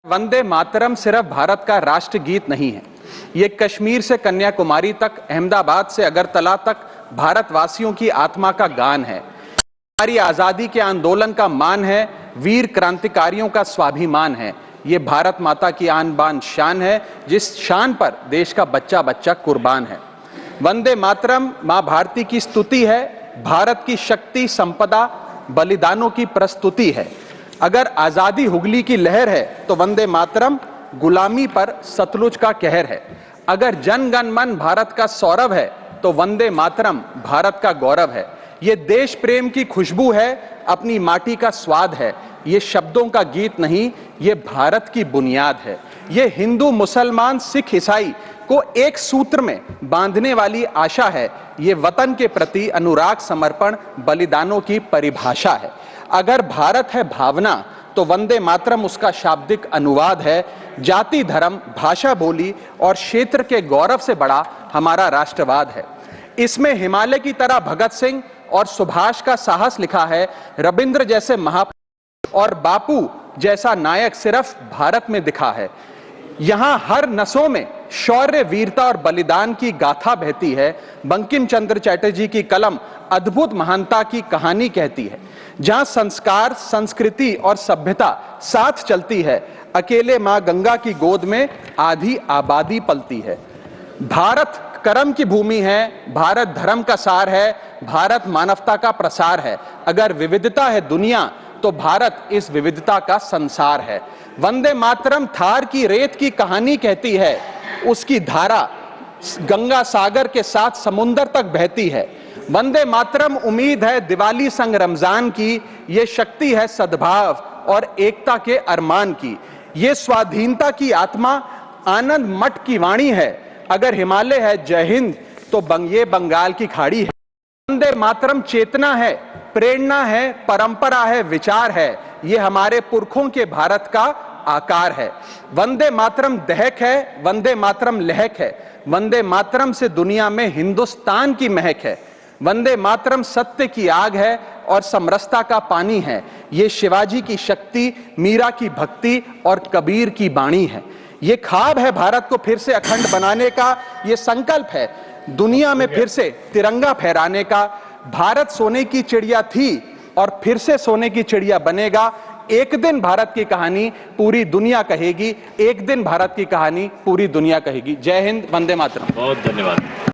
वंदे मातरम सिर्फ भारत का राष्ट्र गीत नहीं है। ये कश्मीर से कन्याकुमारी तक, अहमदाबाद से अगरतला तक भारतवासियों की आत्मा का गान है। हमारी आजादी के आंदोलन का मान है, वीर क्रांतिकारियों का स्वाभिमान है। ये भारत माता की आन बान शान है, जिस शान पर देश का बच्चा बच्चा कुर्बान है। वंदे मातरम मां भारती की स्तुति है, भारत की शक्ति, संपदा, बलिदानों की प्रस्तुति है। अगर आजादी हुगली की लहर है तो वंदे मातरम गुलामी पर सतलुज का कहर है। अगर जन गण मन भारत का सौरभ है तो वंदे मातरम भारत का गौरव है। ये देश प्रेम की खुशबू है, अपनी माटी का स्वाद है। ये शब्दों का गीत नहीं, ये भारत की बुनियाद है। ये हिंदू, मुसलमान, सिख, ईसाई को एक सूत्र में बांधने वाली आशा है। ये वतन के प्रति अनुराग, समर्पण, बलिदानों की परिभाषा है। अगर भारत है भावना तो वंदे मातरम उसका शाब्दिक अनुवाद है। जाति, धर्म, भाषा, बोली और क्षेत्र के गौरव से बड़ा हमारा राष्ट्रवाद है। इसमें हिमालय की तरह भगत सिंह और सुभाष का साहस लिखा है। रविंद्र जैसे महापुरुष और बापू जैसा नायक सिर्फ भारत में दिखा है। यहां हर नसों में शौर्य, वीरता और बलिदान की गाथा बहती है। बंकिम चंद्र चटर्जी की कलम अद्भुत महानता की कहानी कहती है। जहां संस्कार, संस्कृति और सभ्यता साथ चलती है, अकेले मां गंगा की गोद में आधी आबादी पलती है। भारत कर्म की भूमि है, भारत धर्म का सार है, भारत मानवता का प्रसार है। अगर विविधता है दुनिया तो भारत इस विविधता का संसार है। वंदे मातरम थार की रेत की कहानी कहती है। उसकी धारा गंगा सागर के साथ समुंदर तक बहती है। वंदे मातरम उम्मीद है दिवाली संग रमजान की। ये शक्ति है सद्भाव और एकता के अरमान की। ये स्वाधीनता की आत्मा, आनंद मठ की वाणी है। अगर हिमालय है जय हिंद तो ये बंगाल की खाड़ी है। वंदे मातरम चेतना है, प्रेरणा है, परंपरा है, विचार है। ये हमारे पुरखों के भारत का आकार है। वंदे मातरम दहक है, वंदे मातरम लहक है। वंदे मातरम से दुनिया में हिंदुस्तान की महक है। वंदे मातरम सत्य की आग है और समरसता का पानी है। ये शिवाजी की शक्ति, मीरा की भक्ति और कबीर की बाणी है। ये ख्वाब है भारत को फिर से अखंड बनाने का। ये संकल्प है दुनिया में फिर से तिरंगा फहराने का। भारत सोने की चिड़िया थी और फिर से सोने की चिड़िया बनेगा। एक दिन भारत की कहानी पूरी दुनिया कहेगी। एक दिन भारत की कहानी पूरी दुनिया कहेगी। जय हिंद, वंदे मातरम। बहुत धन्यवाद।